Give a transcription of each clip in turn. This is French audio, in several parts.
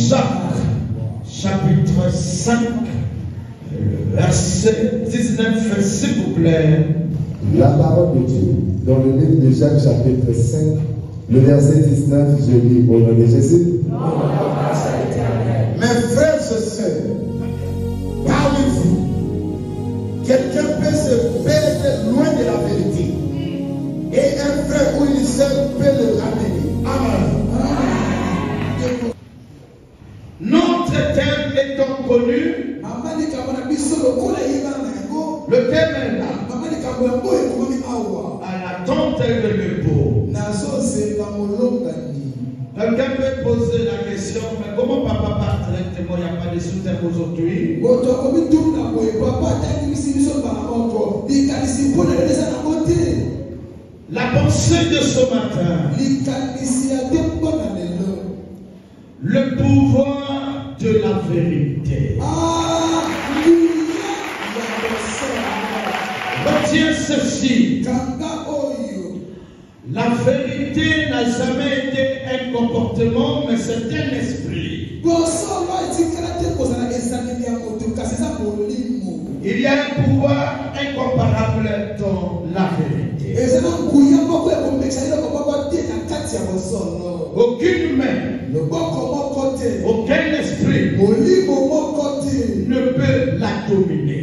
Jacques, chapitre 5, verset 19, s'il vous plaît. La parole de Dieu, dans le livre de Jacques, chapitre 5, le verset 19, je lis au nom de Jésus. Mes frères et sœurs, parmi vous, quelqu'un peut se perdre loin de la vérité. Et un frère ou une sœur peut le ramener. Amen. Notre thème étant connu, le thème est là. À l'attente de l'époux. Quelqu'un peut poser la question, mais comment papa part directement, il n'y a pas de soutien aujourd'hui? La pensée de ce matin, le pouvoir de la vérité. Retiens ceci. La vérité n'a jamais été un comportement, mais c'est un esprit. Il y a un pouvoir incomparable dans la vérité. Aucune main, aucun esprit ne peut la dominer.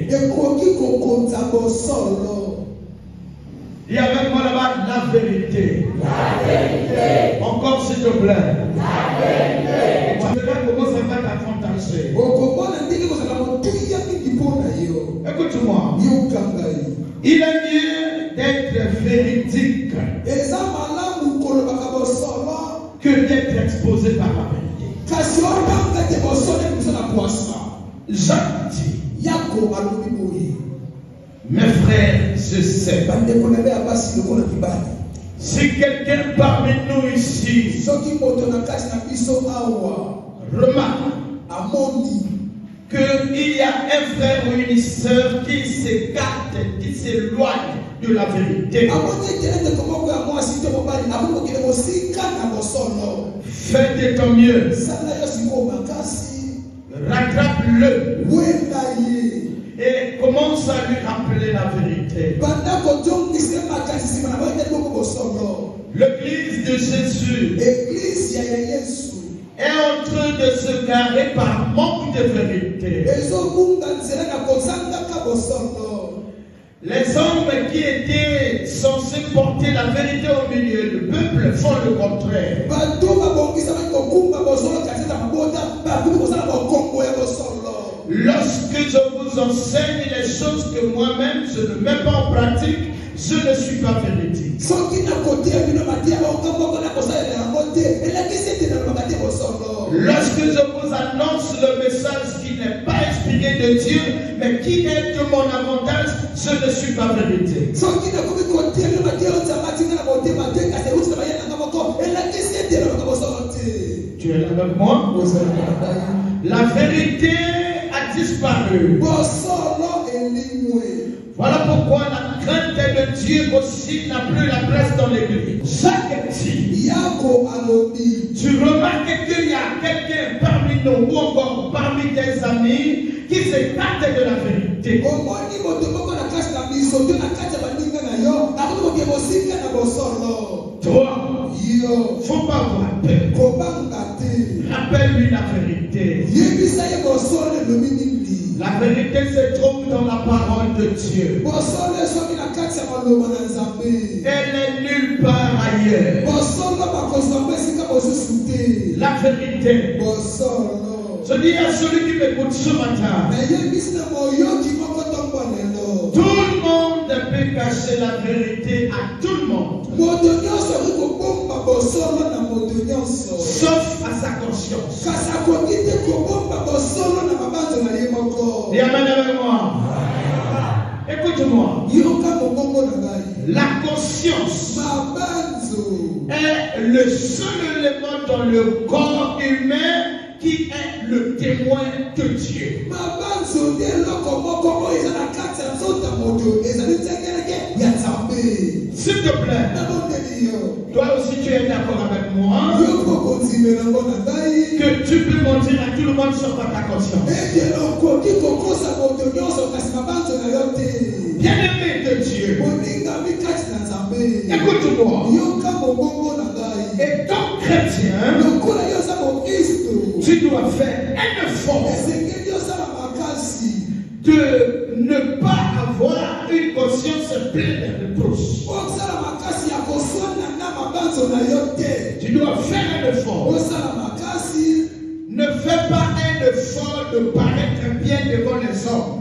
Il y a avec moi là-bas la vérité. La vérité. Encore s'il te plaît. La vérité. Tu verras comment ça va t'avantager. Écoute-moi. Il est mieux d'être véridique que d'être exposé par la vérité. Jacques dit, mes frères et sœurs, si quelqu'un parmi nous ici remarque qu'il y a un frère ou une sœur qui s'écarte, qui s'éloigne de la vérité, fais de ton mieux, rattrape-le et commence à lui rappeler la vérité. L'église de Jésus est en train de se garer par manque de vérité. Les hommes qui étaient censés porter la vérité au milieu du peuple font le contraire. Lorsque je vous enseigne les choses que moi-même je ne mets pas en pratique, je ne suis pas véridique. Lorsque je vous annonce le message qui n'est pas inspiré de Dieu, mais qui est de mon avantage, je ne suis pas véridique. Tu es là avec moi? La vérité a disparu. Voilà pourquoi la crainte de Dieu aussi n'a plus la place dans l'église. Chaque dit, tu remarques qu'il y a quelqu'un parmi nous ou encore parmi tes amis qui s'écarte de la vérité. Toi, faut pas avoir peur. Rappelle-lui la vérité. La vérité se trouve dans la parole de Dieu. Elle est nulle part ailleurs. La vérité. Je dis à celui qui m'écoute ce matin, tout le monde peut cacher la vérité à tout le monde. Sauf à sa conscience. Et amen avec moi. Écoute-moi. La conscience est le seul élément dans le corps humain qui est le témoin de Dieu. S'il te plaît, Toi aussi tu es d'accord avec moi que tu peux mentir à tout le monde sauf à ta conscience. Bien-aimé de Dieu, écoute-moi. Étant chrétien, tu dois faire un effort de ne pas avoir une conscience pleine de reproches. Tu dois faire un effort. Ne fais pas un effort de paraître bien devant les hommes.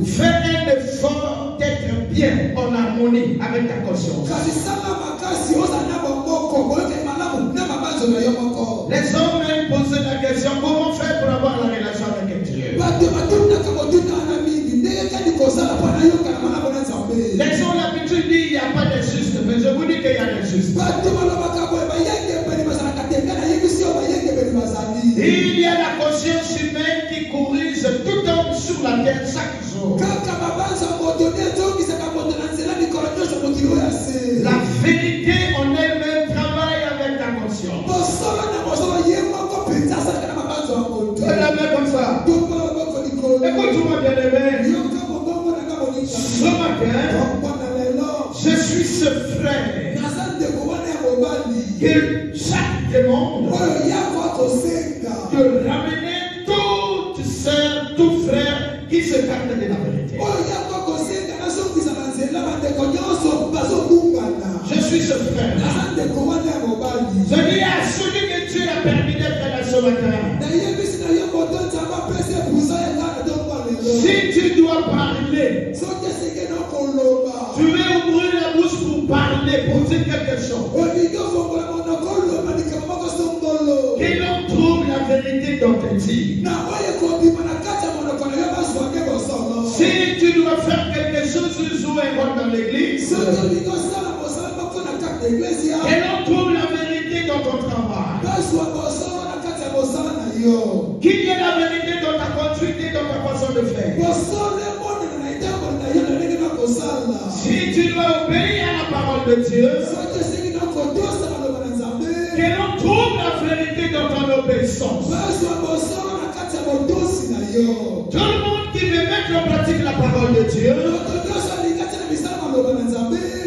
Fais un effort d'être bien en harmonie avec ta conscience. Les hommes même posent la question, comment faire pour avoir la relation avec Dieu? Les gens ont l'habitude de dire qu'il n'y a pas de juste, mais je vous dis qu'il y a des justes. Il y a la conscience humaine qui corrige tout homme sur la terre chaque jour. La vérité en elle-même travaille avec ta conscience. Fais la main comme ça. Écoute-moi bien aimé. Ce matin, je suis ce frère que chaque demande de ramener toute sœur, tout frère qui se garde de la vérité. Je suis ce frère. Je dis à celui que Dieu a permis d'être là ce matin. Si tu dois parler, tu veux ouvrir la bouche pour parler, pour dire quelque chose. Que l'on trouve la vérité dans tes dires. Si tu dois faire quelque chose, tu joues un rôle dans l'église. Que l'on trouve la vérité dans ton travail. Qu'il y ait la vérité dans ta conduite et dans ta façon de faire. Si tu dois obéir à la parole de Dieu, que l'on trouve la vérité dans ton obéissance. Tout le monde qui veut mettre en pratique la parole de Dieu,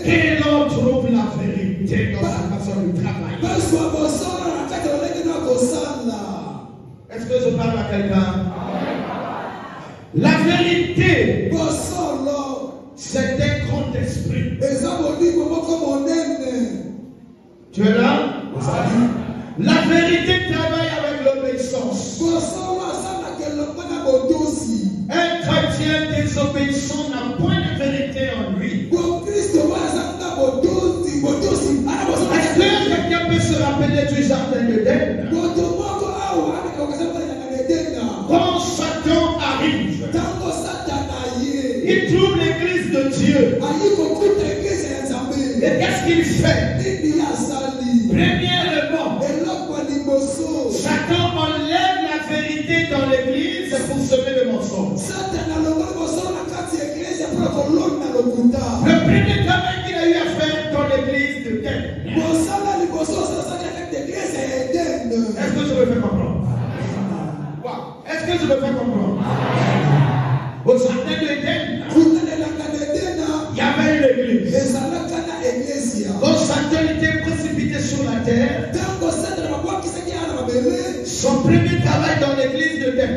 que l'on trouve la vérité dans sa façon de travailler. Est-ce que je parle à quelqu'un? La vérité, c'est un grand esprit. Tu es là? La vérité travaille avec l'obéissance. Un chrétien désobéissant n'a point de vérité en lui. Est-ce que quelqu'un peut se rappeler du jardin d'Éden? Quand Satan arrive, il trouve l'église de Dieu. Et qu'est-ce qu'il fait? Premièrement, Satan enlève la vérité dans l'église pour semer le mensonge. Le premier travail qu'il a eu à faire dans l'église de Dieu. Est-ce que je me fais comprendre? Est-ce que je me fais comprendre? Au jardin d'Éden, il y avait une église. Quand Satan était précipité sur la terre, son premier travail dans l'église d'Éden,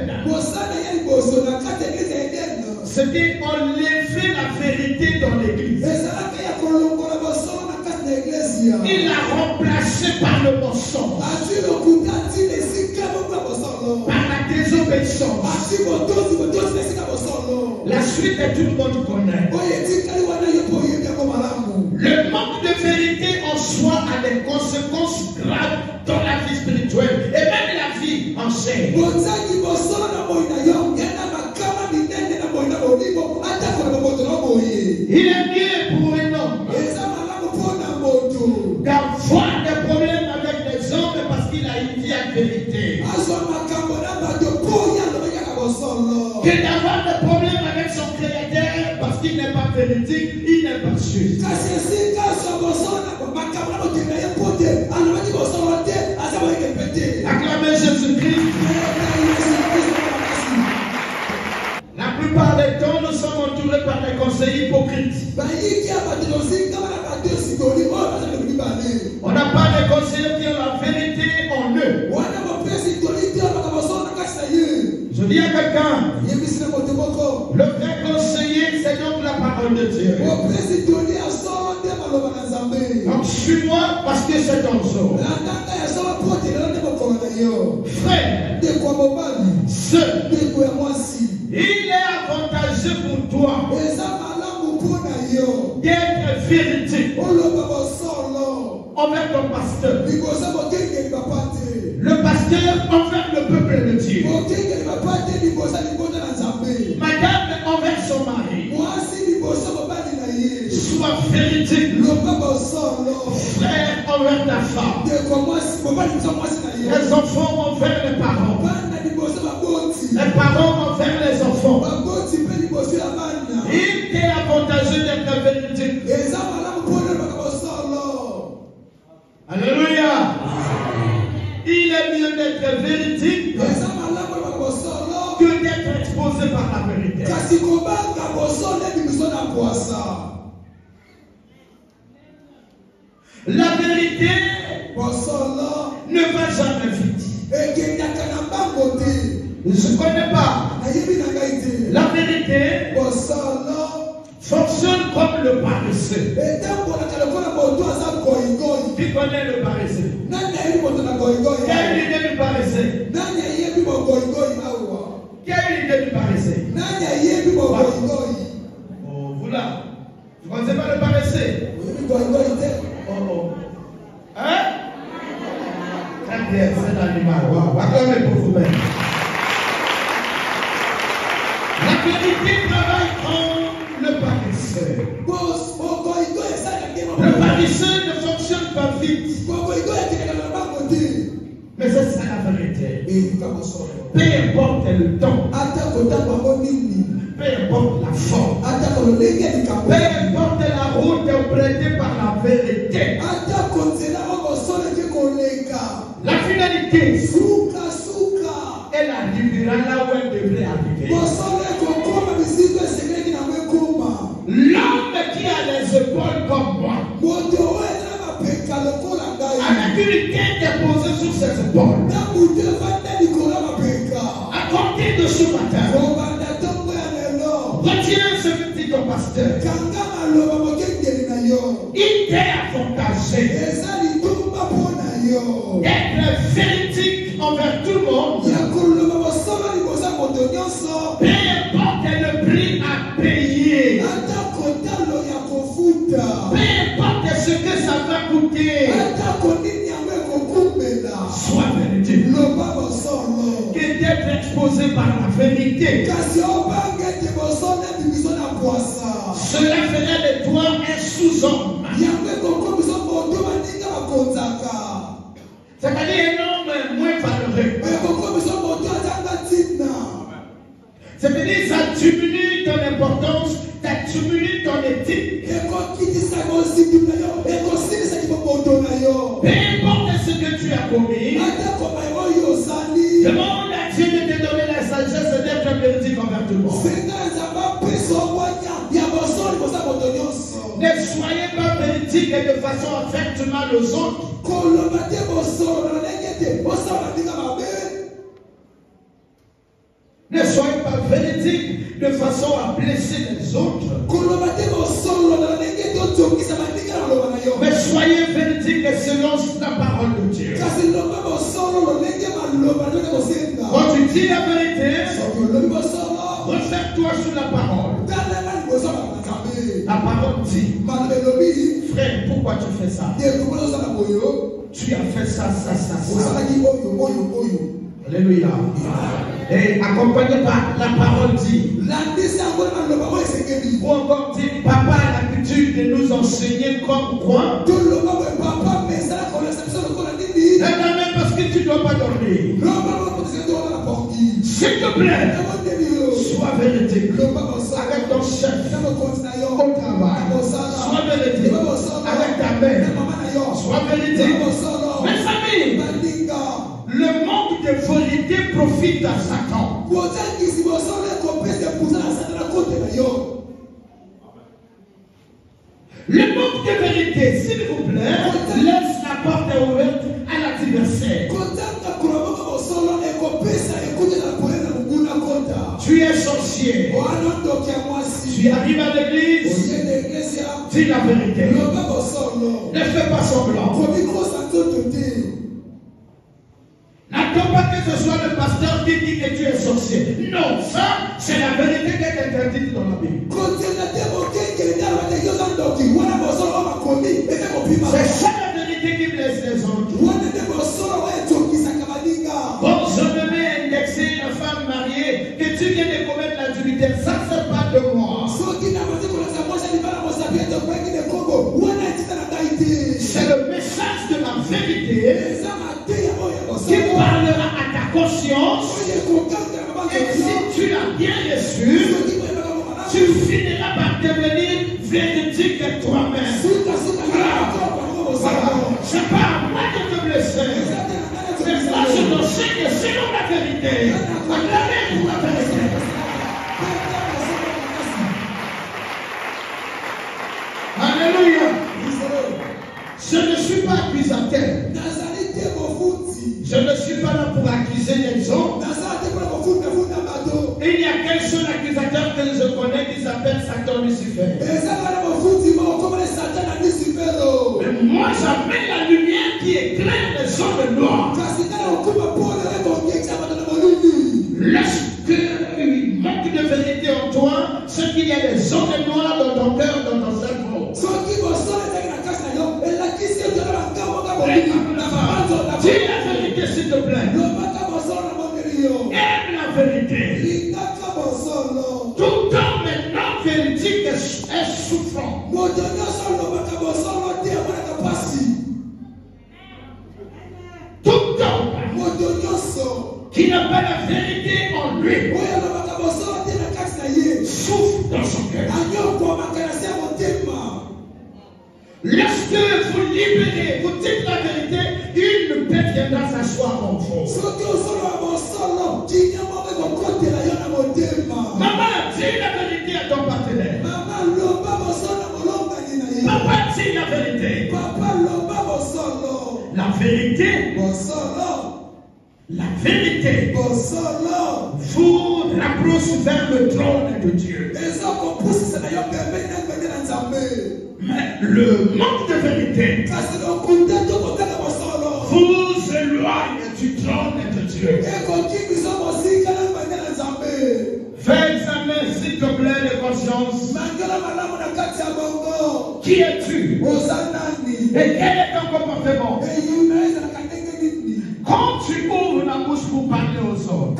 c'était enlever la vérité dans l'église. Il l'a remplacé par le mensonge, par la désobéissance. La suite est tout le monde connaît. Le manque de vérité en soi a des conséquences graves dans la vie spirituelle et même la vie en chair. Il est mieux pour un homme d'avoir des problèmes avec les hommes parce qu'il a une vie à vérité, que d'avoir des problèmes avec son créateur parce qu'il n'est pas véridique, il n'est pas Acclamez Jésus-Christ. La plupart des temps, nous sommes entourés par des conseillers hypocrites. On n'a pas de conseillers qui ont la vérité en eux. Je dis à quelqu'un, le vrai conseiller, c'est donc la parole de Dieu. Donc suis-moi parce que c'est ton jour. Frère, il est avantageux pour toi d'être véridique envers ton pasteur. Le pasteur envers le peuple de Dieu. Madame envers son mari. Sois véridique. Frère envers ta femme. Les enfants envers les parents. Les parents envers les enfants. Il est avantageux d'être véridique. Alléluia. Il est mieux d'être véridique que d'être exposé par la vérité. La vérité ne va jamais vite. Je ne connais pas. La vérité fonctionne comme le paresseux. Qui connaît le paresseux? Quelle idée du paresseux? Quelle idée du paresseux? Oh, vous là. Vous ne connaissez pas le paresseux? Hein? Très bien, c'est un animal. Wow. Acclamez pour vous-même. La vérité travaille comme le paresseux. Le paresseux ne fonctionne pas vite. Mais c'est ça la vérité. Peu importe le temps. Peu importe la forme. Peu importe la route empruntée par la vérité. La finalité, elle arrivera là où elle devrait arriver. L'homme qui a les épaules comme moi, avec une tête déposée sur ses épaules, à compter de ce matin, retiens ce petit ton pasteur. Il t'est avantagé d'être véridique envers tout le monde. Peu importe le prix à payer. Peu importe ce que ça va coûter. Sois véridique. Que d'être exposé par la vérité. Cela ferait de toi un sous-homme. C'est-à-dire un homme moins valeureux. C'est-à-dire ça diminue ton importance, ça diminue ton éthique. Peu importe ce que tu as commis, demande à Dieu de te donner la sagesse d'être véridique envers tout le monde. Ne soyez pas véridique de façon à faire du mal aux autres. Ne soyez pas véridique de façon à blesser les autres. Mais soyez véridique selon la parole de Dieu. Quand tu dis la vérité, refais-toi sur la parole. La parole dit, frère, pourquoi tu fais ça? Tu as fait ça. Alléluia. Et accompagné par la parole dit, ou encore dit, papa a l'habitude de nous enseigner comme quoi. Même parce que tu ne dois pas dormir. S'il te plaît, sois véridique avec ton chef au travail. Sois véridique avec ta mère. Sois vérité. Mes amis, le manque de vérité profite à Satan. Le manque de vérité, s'il vous plaît, laisse la porte ouverte à l'adversaire. Tu es sorcier. Tu arrives à l'église. Dis la vérité. Ne fais pas semblant. N'attends pas que ce soit le pasteur qui dit que tu es sorcier. Non, ça, c'est la vérité qui est interdite dans la Bible. C'est ça la vérité qui blesse les autres. Bon, je me mets à indexer une femme mariée que tu viens de commettre l'adultère. Ça, c'est pas de moi. C'est le message de la vérité qui parlera à ta conscience. Et si tu l'as bien reçu, tu finiras par devenir véridique toi-même. C'est pas à moi de te blesser. C'est ça, je t'enseigne selon la vérité. Acclamez pour la vérité. Alléluia. Je ne suis pas accusateur. Je ne suis pas là pour accuser les gens. Il n'y a qu'un seul accusateur que je connais qui s'appelle Satan Lucifer. Mais moi j'amène la lumière qui éclaire les zones noires. Lorsqu'il manque de vérité en toi, c'est qu'il y a des zones noires dans ton cœur, dans ton cerveau. Dis la vérité s'il te plaît. Aime la vérité. Tout homme maintenant véridique est souffrant. Tout homme qui n'a pas la vérité en lui souffre dans son cœur. Lorsque vous libérez, vous dites la vérité, une paix viendra s'asseoir en vous. Maman, dis la vérité à ton partenaire. Papa, dis la vérité. La vérité. La vérité vous rapproche vers le trône de Dieu. Mais le manque de vérité vous éloigne du trône de Dieu. Fais examen, s'il te plaît, de conscience. Qui es-tu? Et quel est ton comportement? Quand tu ouvres la bouche pour parler aux autres,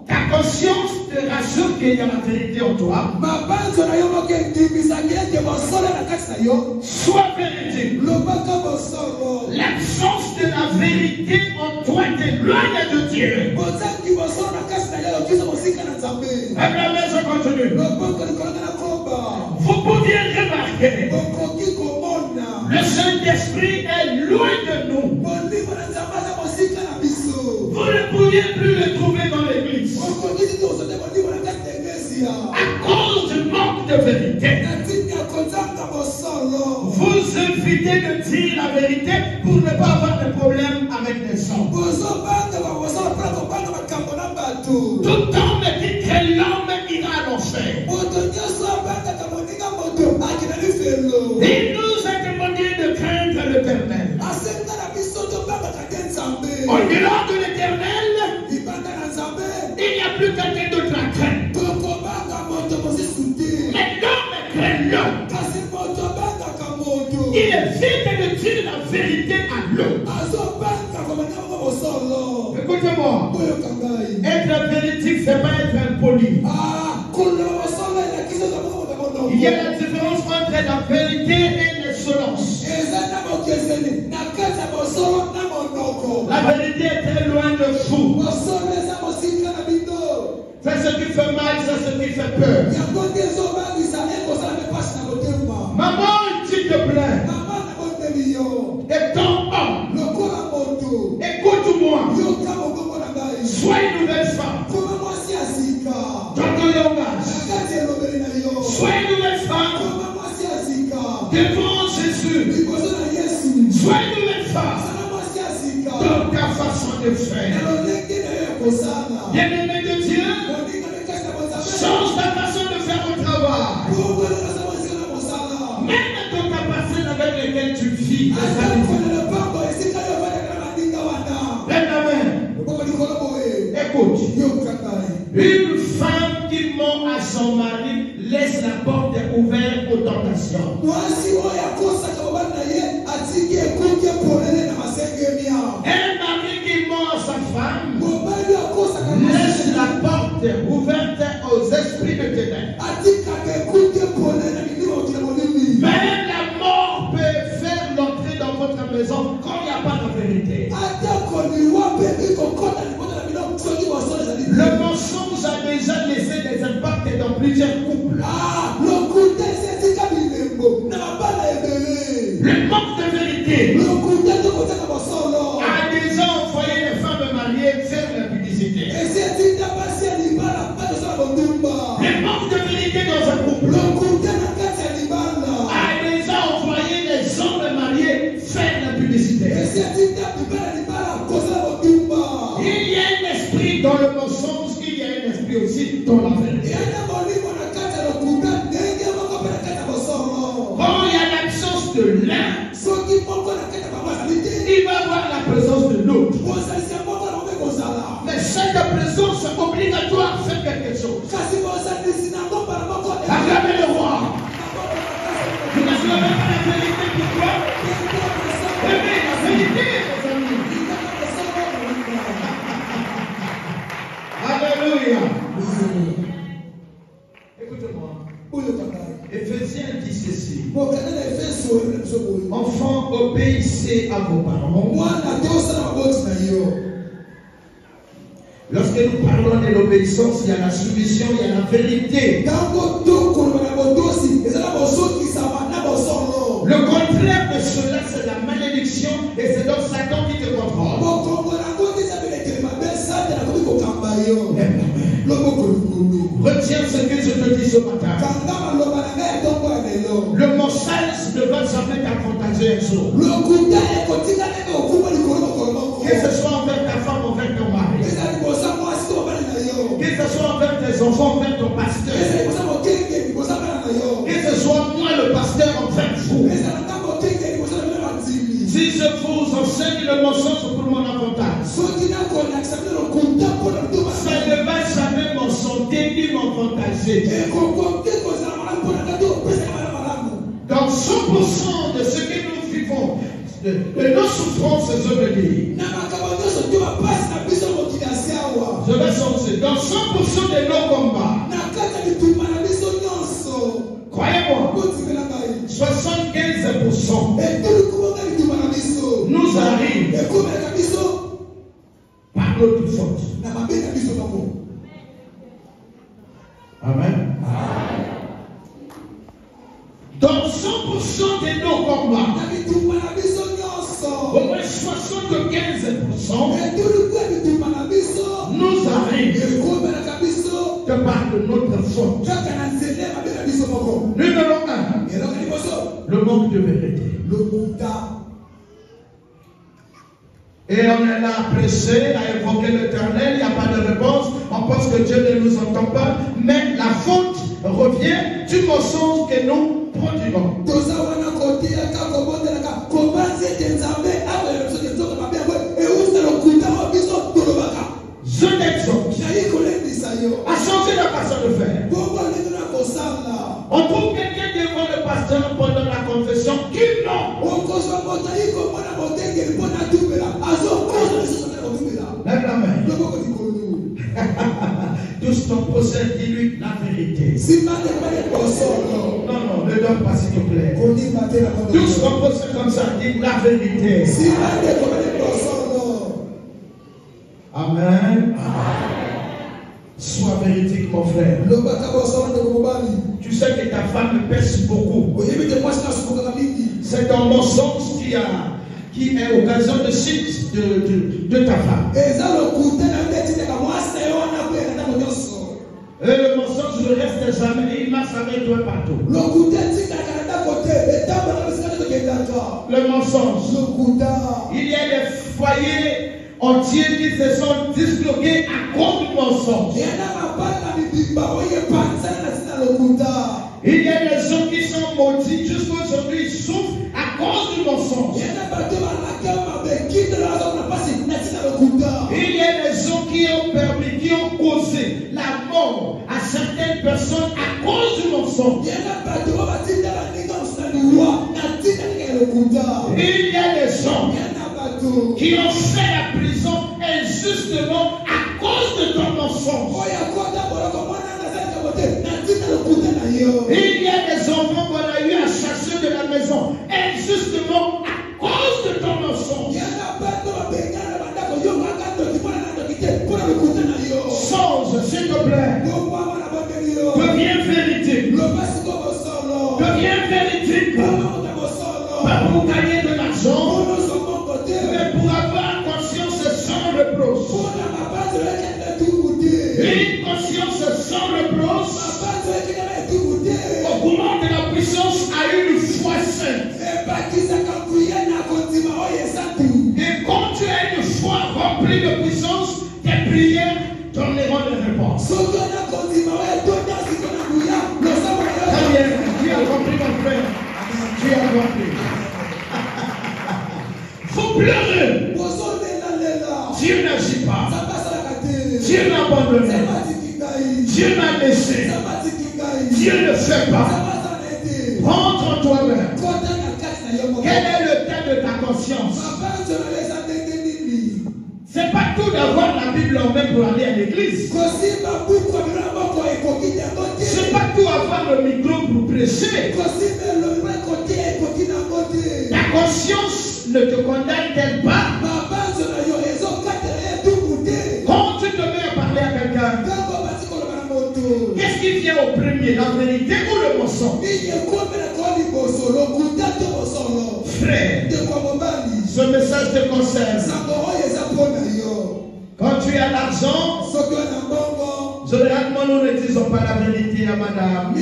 ta conscience te rassure qu'il y a la vérité en toi. Sois véridique. L'absence de la vérité en toi t'éloigne de Dieu. Abraham, je continue. Vous pouviez remarquer, le Saint-Esprit est loin de nous. Vous ne pouviez plus le trouver dans l'église. À cause du manque de vérité. Vous évitez de dire la vérité pour ne pas avoir de problème avec les gens. Tout homme dit que l'homme ira à l'enfer. Il nous a demandé de craindre l'Éternel. Au-delà de l'Éternel, il n'y a plus quelqu'un d'autre à craindre. Mais l'homme craint l'homme. Il évite de dire la vérité à l'homme. Écoutez-moi. Être véridique, c'est pas être impoli. Il y a la différence entre la vérité et l'insolence. La vérité est très loin de vous. C'est ce qui fait mal, c'est ce qui fait peur. Maman, de faire. Bien-aimé de Dieu, change ta façon de faire au travail. Même dans ta personne avec laquelle tu vis. Écoute, une femme qui ment à son mari laisse la porte ouverte aux tentations. Un mari qui ment à sa femme laisse la porte ouverte aux esprits de ténèbres. Même la mort peut faire l'entrée dans votre maison quand il n'y a pas de vérité. Le mensonge a déjà laissé des impacts dans plusieurs couples. Le manque de vérité a déjà envoyé les femmes mariées faire la publicité. Le manque de vérité dans un couple a déjà envoyé les hommes mariés faire la publicité. Il y a un esprit dans le mensonge, il y a un esprit aussi dans la vérité. Quand il y a l'absence de l'un, il va y avoir la présence de l'autre. Mais cette présence obligatoire fait quelque chose. Acclamez le roi. Vous n'acclamez pas la vérité, pourquoi? Aimez la vérité, mes amis. Alléluia. Écoutez-moi. Éphésiens dit ceci. Enfants, obéissez à vos parents. Lorsque nous parlons de l'obéissance, il y a la soumission, il y a la vérité. Le contraire de cela, c'est la malédiction et c'est donc Satan qui te contrôle. Retiens ce que je te dis ce matin. Le mensonge ne va jamais t'avantager un jour. Que ce soit envers ta femme, envers ton mari. Que ce soit envers tes enfants, envers ton pasteur. Que ce soit moi le pasteur envers vous. Si je vous enseigne le mensonge pour mon avantage, ça ne va jamais m'enchanter ni m'avantager. Dans 100% de ce que nous vivons, de nos souffrances, je veux dire, je vais changer. Dans 100% de nos combats, croyez-moi, 75% nous arrivent par notre faute. Amen. Dans 100% de nos combats, au moins 75% nous arrivent de par de notre faute. Numéro 1, le manque de vérité. Et on est là à prêcher, à évoquer l'Éternel, il n'y a pas de réponse, on pense que Dieu ne nous entend pas, mais la faute revient du mensonge que nous produisons. Je t'exhorte à changer la façon de faire. On trouve quelqu'un devant le pasteur pendant la confession qui non. Lève la main. Tous ton possède, dis-lui la vérité. Non, non, ne donne pas s'il te plaît. Tous ton possède comme ça, dis la vérité. Amen. Sois véridique, mon frère. Tu sais que ta femme pèse beaucoup. C'est un mensonge qui est occasion de chute de ta femme. Et le mensonge ne reste jamais, il marche avec toi partout. Le mensonge. Il y a des foyers, entiers qui se sont disloqués à cause du mensonge. Il y a des gens qui sont maudits jusqu'aujourd'hui, ils souffrent à cause du mensonge. Il y a des gens qui ont permis, qui ont causé la mort à certaines personnes à cause du mensonge. Il y a des gens qui ont fait la prison injustement à cause de ton mensonge. Il y a des enfants qu'on a eu à chasser de la maison injustement à cause de ton mensonge. Change, s'il te plaît. Deviens véridique. Deviens véridique. Pas pour gagner de l'argent, mais pour avoir conscience sans reproche. Une conscience sans reproche augmente la puissance à une foi sainte. Et quand tu as une foi remplie de puissance, tes prières donneront des réponses. Très bien, tu as compris mon frère. Tu as compris. Faut pleurer. Dieu n'agit pas. Dieu n'a abandonné. Dieu n'a laissé. Dieu ne fait pas. Rentre en toi-même. Quel est le temps de ta conscience? C'est pas tout d'avoir la Bible en main pour aller à l'église. C'est pas tout avoir le micro pour prêcher. Ta conscience ne te condamne-t-elle pas? Quand tu te mets à parler à quelqu'un, qu'est-ce qui vient au premier, la vérité ou le mensonge? Frère, ce message te concerne. Quand tu as l'argent, généralement nous ne disons pas la vérité à madame.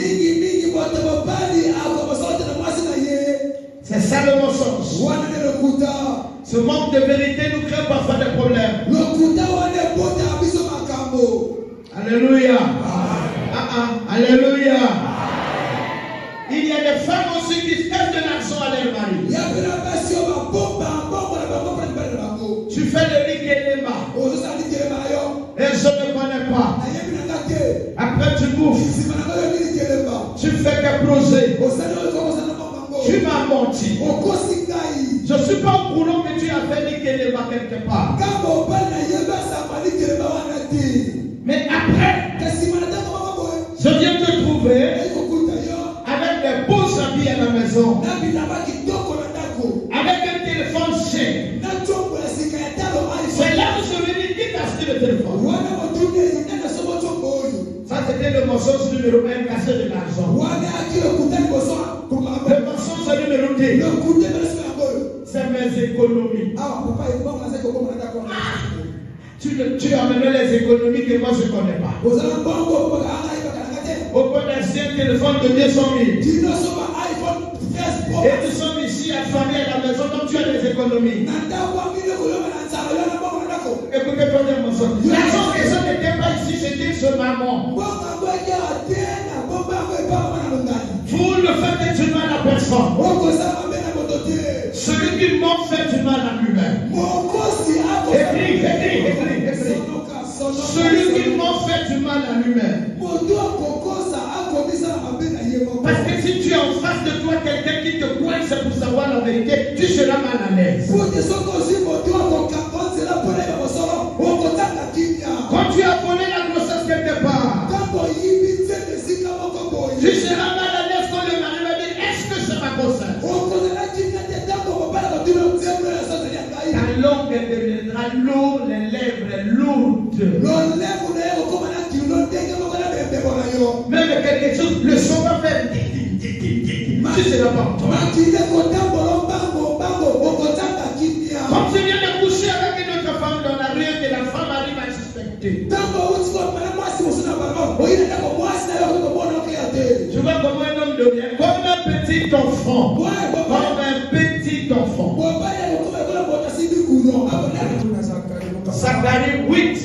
C'est ça le mensonge. Ce manque de vérité nous crée parfois des problèmes. Alléluia. Alléluia. Il y a des femmes aussi qui donnent de l'argent à leur mari. Tu fais le likelema. Et je ne connais pas. Après tu bouffes. Tu fais des projets. Tu m'as menti. Je ne suis pas au courant que tu as fait likelema quelque part. Mais après, je viens te trouver avec des beaux habits à la maison, avec un téléphone cher. C'est là où je me dis qui t'a acheté le téléphone. Ça c'était le mensonge numéro 1, cacher de l'argent. Le mensonge numéro 2, c'est mes économies. Tu as amené les économies que moi je ne connais pas. Au point d'acheter un téléphone de 200 000. Et nous sommes ici affamés à la maison, donc tu as des économies. Écoutez-moi bien, mon soeur. L'argent que je n'étais pas ici, c'était ce maman. Vous ne faites du mal à personne. Celui qui ment fait du mal à lui-même. Écris. Celui qui ment fait du mal à lui-même. Parce que si tu es en face de toi quelqu'un qui te coince pour savoir la vérité, tu seras mal à l'aise. Quand tu as volé la grossesse quelque part, tu seras mal à l'aise quand le mari va dire est-ce que c'est ma grossesse? Ta langue deviendra lourde, les lèvres lourdes. Même quelque chose, le son va faire. Tu seras pas toi. Quand tu viens de coucher avec une autre femme dans la rue et que la femme arrive à suspecter. Tu vois comment un homme devient comme un petit enfant. Comme un petit enfant. Zacharie 8.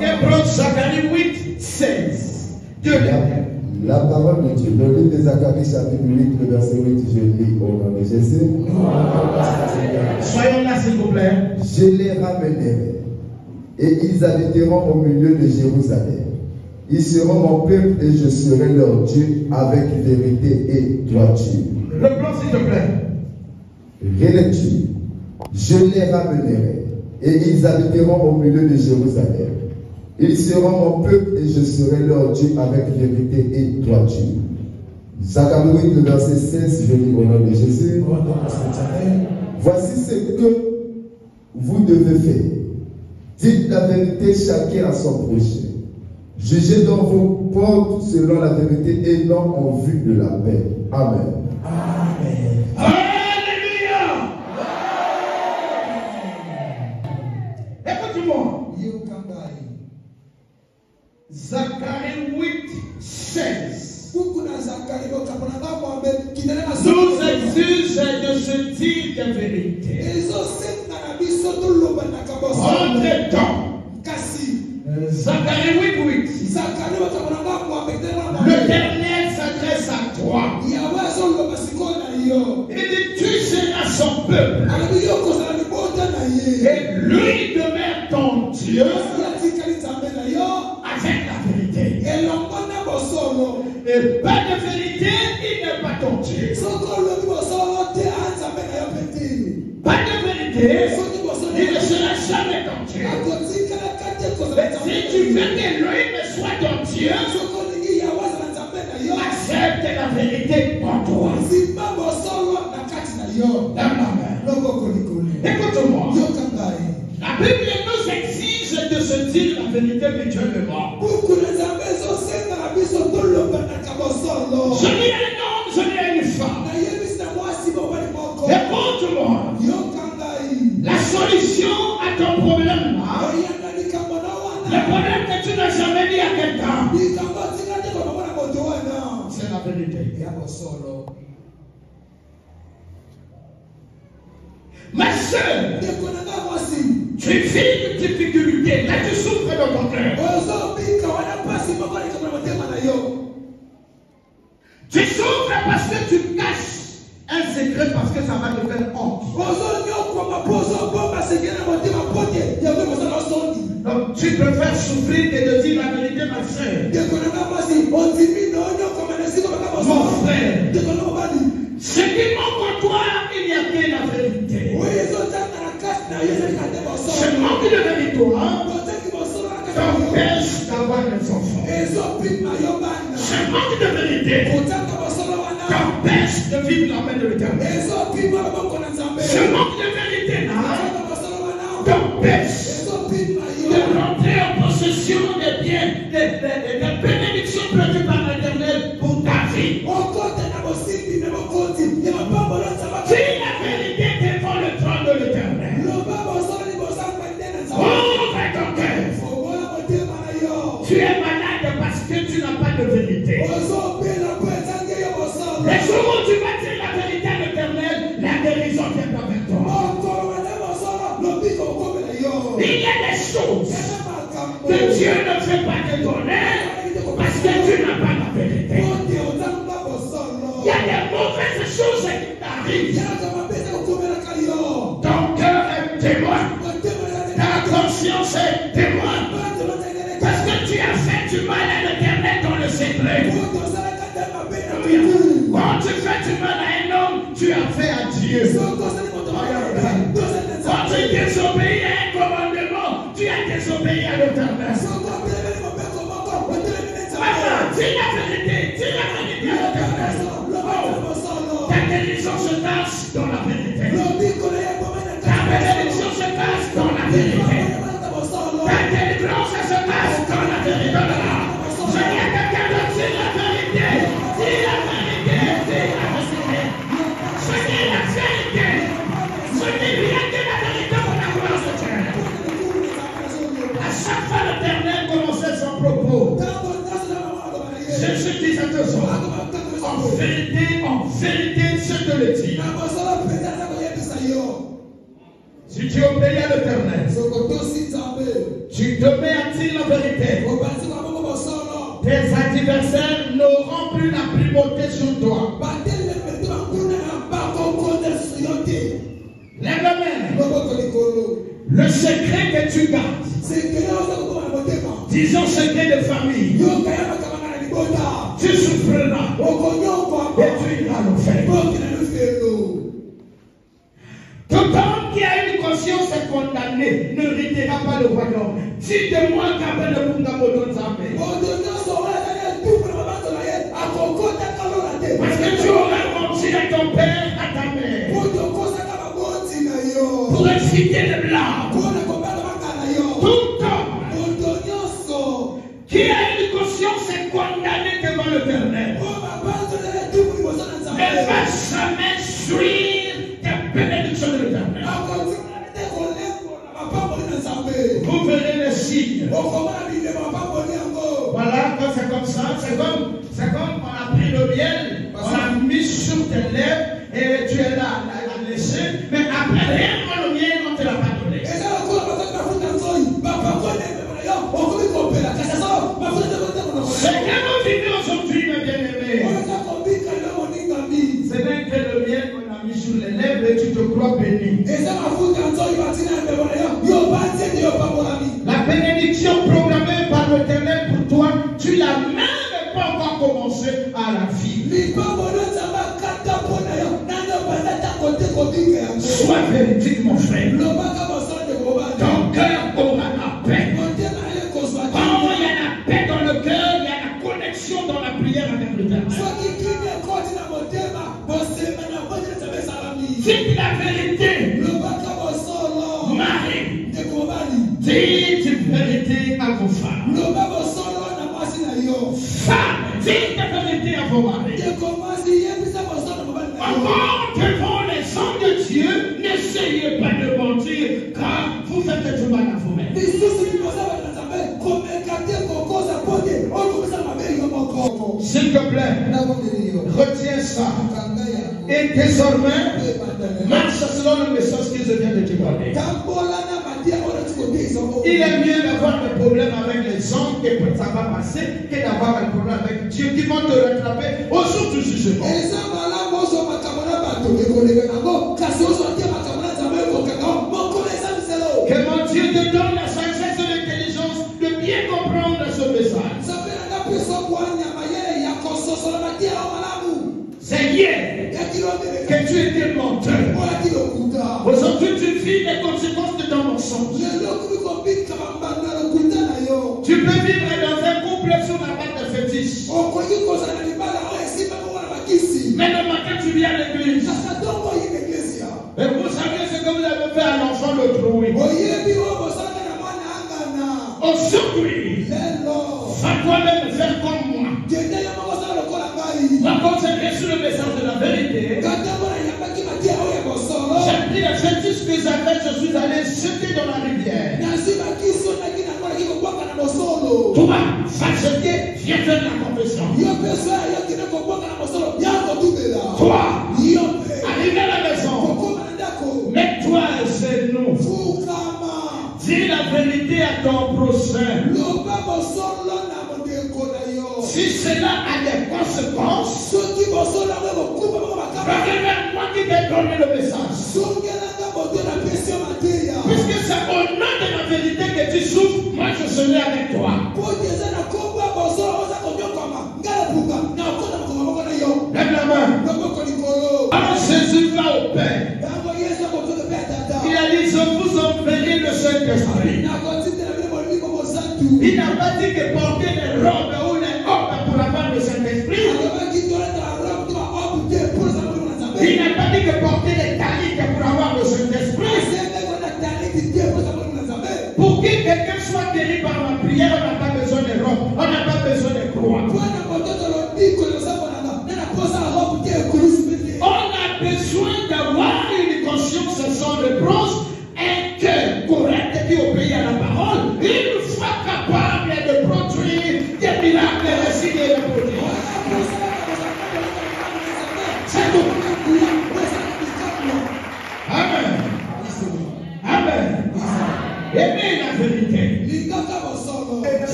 Quelqu'un prend Zacharie 8, 16. Deux dernières. La parole de Dieu, dans le livre de Zacharie, chapitre 8, le verset 8, je lis au nom de Jésus. Soyons là, s'il vous plaît. Je les ramènerai, et ils habiteront au milieu de Jérusalem. Ils seront mon peuple, et je serai leur Dieu, avec vérité et droiture. Reprends, s'il te plaît. Relecture. Je les ramènerai, et ils habiteront au milieu de Jérusalem. Ils seront mon peuple et je serai leur Dieu avec vérité et droiture. Zacharie, le verset 16, je lis au nom de Jésus. Voici ce que vous devez faire. Dites la vérité chacun à son prochain. Jugez donc vos portes selon la vérité et non en vue de la paix. Amen. Amen. Alléluia. Écoute-moi. Zacharie 8, 16 nous exige de se dire la vérité. Entre-temps, Zacharie 8, 8. L'Éternel s'adresse à toi. Il dit, tu seras son peuple. Et lui demeure ton Dieu avec la vérité. Et pas de vérité, il n'est pas ton Dieu. Pas de vérité, il ne sera jamais ton Dieu. Mais si tu veux que lui ne soit ton Dieu, accepte la vérité pour toi. Écoute-moi. La Bible nous exige de se dire la vérité mutuellement. Je n'ai un homme, je n'ai une femme. Écoute-moi. La solution à ton problème là, le problème que tu n'as jamais dit à quelqu'un, c'est la vérité. Ma soeur, tu vis une difficulté, là tu souffres dans ton cœur. Tu souffres parce que tu caches un secret parce que ça va te faire honte. Donc tu préfères souffrir que de dire la vérité, ma soeur. Mon frère, ce qui manque en toi, il n'y a que la vérité. Ce manque de vérité t'empêche d'avoir des enfants. Ce manque de vérité t'empêche de vivre la paix de l'Éternel. Ce manque de vérité t'empêche de rentrer en possession des biens, des bénédictions prévues par l'Éternel pour ta vie. Dis la vérité devant le trône de l'Éternel. Ouvre ton cœur. Tu es malade parce que tu n'as pas de vérité. Les jours où tu vas dire la vérité à l'Éternel, la guérison viendra vers toi. Il y a des choses que Dieu ne veut pas te donner parce que tu n'as pas la vérité. Il y a des mauvaises choses qui t'arrivent. Ton cœur est témoin. Ta conscience est témoin. Parce que tu as fait du mal à l'Éternel dans le secret. Quand tu fais du mal à un homme, tu as fait à Dieu. Quand tu désobéis à un commandement, tu as désobéi à l'Éternel. Dis la vérité à l'Éternel. Ta guérison se passe dans la vérité. Ta bénédiction se passe dans la vérité. Ta délivrance se passe dans la vérité. Je dis à quelqu'un de dire la vérité. Dis la vérité. Dis la vérité. Je dis la vérité. Je dis rien que la vérité pour la gloire de Dieu. À chaque fois l'Éternel commençait son propos. Jésus disait toujours, en vérité, je te le dis. Tu Si tu obéis à l'Éternel, tu demeures-t-il en vérité. Tes adversaires n'auront plus la primauté sur toi. Lève la main. Le secret que tu gardes, disons secret de famille, tu souffriras et tu iras l'enfer. Tout homme qui a une conscience condamnée ne héritera pas le royaume. Dites-moi qu'après le Bungamodo Zambé. Parce que tu auras menti à ton père, à ta mère. Pour exciter le blanc. Tout homme qui a une conscience condamnée devant l'Éternel ne va jamais suivre ta bénédiction de l'Éternel. Vous verrez les signes. Voilà, quand c'est comme ça, c'est comme on a pris le miel, on l'a mis sur tes lèvres et tu es là à laisser, mais après rien, le miel, on ne te l'a pas donné. C'est que nous vivons aujourd'hui, mes bien-aimés. Ce n'est que le miel qu'on a mis sur les lèvres et tu te crois béni. La bénédiction programmée par l'Éternel pour toi, tu l'as même pas encore commencé à la vie. Sois véridique, mon frère. Ton cœur aura la paix. Quand il y a la paix dans le cœur, il y a la connexion dans la prière avec l'Éternel. Dites la vérité. Marie, dites une vérité à vos femmes. Femmes, dites la vérité à vos maris. Encore devant les hommes de Dieu, n'essayez pas de mentir car vous faites du mal à vous-même. S'il te plaît, retiens ça. Et désormais, marche selon le message que je viens de te donner. Il est mieux d'avoir des problèmes avec les hommes et ça va passer que d'avoir un problème avec Dieu qui vont te rattraper au jour du jugement. Que mon Dieu te donne la sagesse et l'intelligence de bien comprendre ce message. C'est hier que tu étais menteur. Aujourd'hui, tu vis les conséquences de ton mensonge. Tu peux vivre dans un couple sur la base de fétiche. Mais le matin, tu viens à l'église. Et vous savez ce que vous avez fait à l'enfant l'autre oui. Aujourd'hui, va toi-même faire comme moi. Va concentrer sur le message de la vérité. J'ai pris la fétiche que j'avais, je suis allé jeter dans la rivière. Toi, va jeter, viens faire la confession. Toi, arrive à la maison. Mets-toi à genoux. Dis la vérité à ton prochain. Si cela a des conséquences, reviens vers moi qui t'ai donné le message. Puisque c'est au nom de la vérité que tu souffres, moi je serai avec toi. Lève la main. Alors Jésus va au Père. Il a dit, je vous enverrai le Saint-Esprit. Il n'a pas dit que porter les robes ou les robes pour avoir le Saint-Esprit. Il n'a pas dit que porter les taliques pour avoir le Saint-Esprit. Pour que quelqu'un soit guéri par la prière, on n'a pas besoin de robes, on n'a pas besoin de croix. On a besoin d'avoir une conscience sans reproche, un cœur correct qui obéit à la parole, une foi capable de produire des miracles.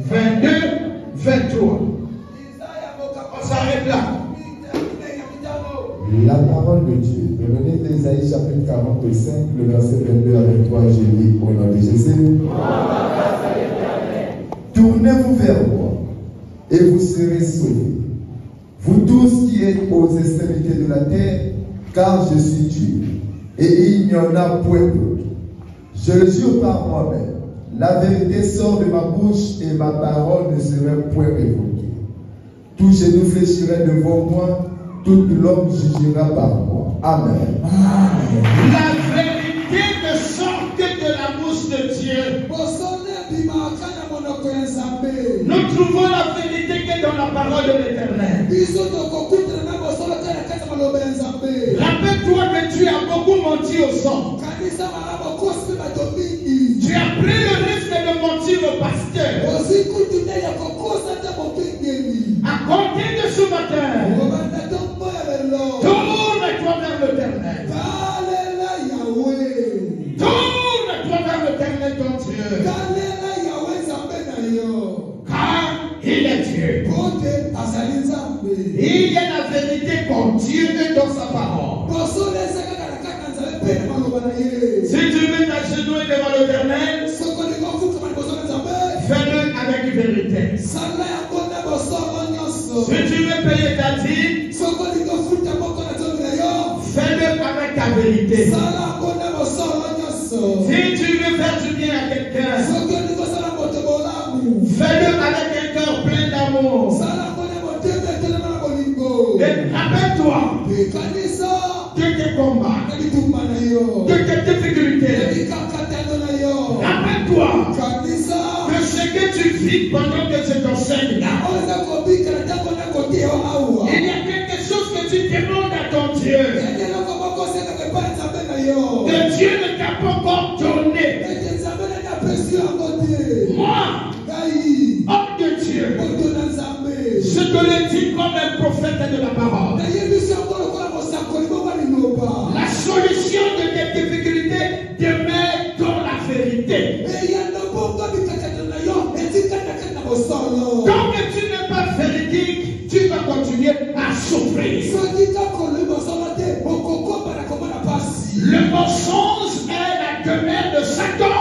22, 23. On s'arrête là. La parole de Dieu. Revenez d'Ésaïe chapitre 45, le verset 22 à 23. Je lis au nom de Jésus. Tournez-vous vers moi et vous serez sauvés. Vous tous qui êtes aux extrémités de la terre, car je suis Dieu. Et il n'y en a point d'autre. Je le jure par moi-même. La vérité sort de ma bouche et ma parole ne serait point révoquée. Tout genou fléchirait devant moi, tout l'homme jugera par moi. Amen. La vérité ne sort que de la bouche de Dieu. Nous trouvons la vérité que dans la parole de l'Éternel. Rappelle-toi que tu as beaucoup menti aux hommes. Tu as pris le risque de mentir au pasteur. À compter de ce matin, tourne-toi vers l'Éternel. Tourne-toi vers l'Éternel ton Dieu. Car il est Dieu. Il y a la vérité contenue dans sa parole. Si tu veux t'agenouiller devant l'Éternel, fais-le avec vérité. Si tu veux payer ta dîme, fais-le avec ta vérité. Si tu veux faire du bien à quelqu'un, fais-le avec un cœur plein d'amour. Et rappelle-toi que tes combats, que tes difficultés, rappelle-toi que ce que tu vis pendant que je t'enseigne là, il y a quelque chose que tu demandes à ton Dieu, que Dieu ne t'a pas encore donné. Moi, homme de Dieu, je te le dis comme un prophète de la parole. La solution de tes difficultés demeure dans la vérité. Tant que tu n'es pas véridique, tu vas continuer à souffrir. Le mensonge est la demeure de Satan.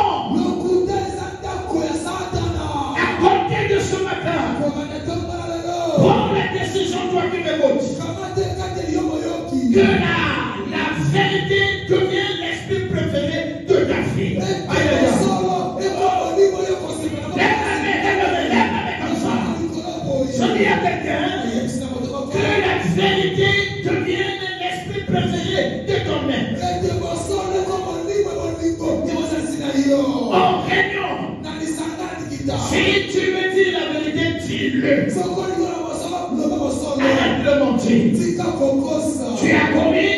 À compter de ce matin, prends la décision, toi qui m'écoutes, que la vérité devient l'esprit préféré de ta vie. Je dis à quelqu'un que la vérité devienne l'esprit préféré de ton être. En réunion, si tu veux dire la vérité, dis-le. Arrête de mentir. Tu as commis,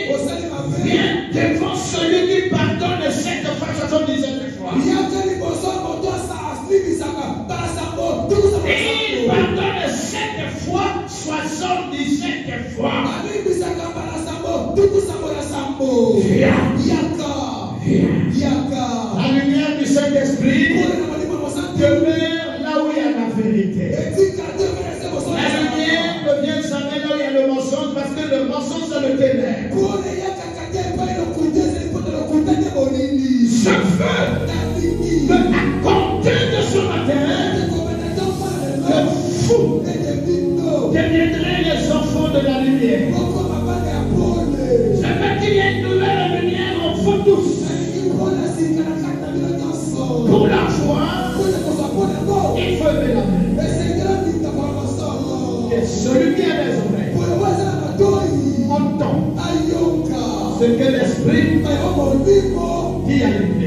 viens devant celui qui pardonne 7 fois, 77 fois. Il pardonne 7 fois, 77 fois. La lumière du Saint-Esprit demeure là où il y a la vérité. La lumière ne vient jamais là où il y a le mensonge, parce que le mensonge c'est le ténèbre. Je veux à compter de ce matin, le fou deviendrait les enfants de la lumière. Je veux qu'il y ait une nouvelle lumière en vous tous. Pour la joie, il faut lever la main. Et celui qui a les oreilles entend ce que l'Esprit dit à l'Église.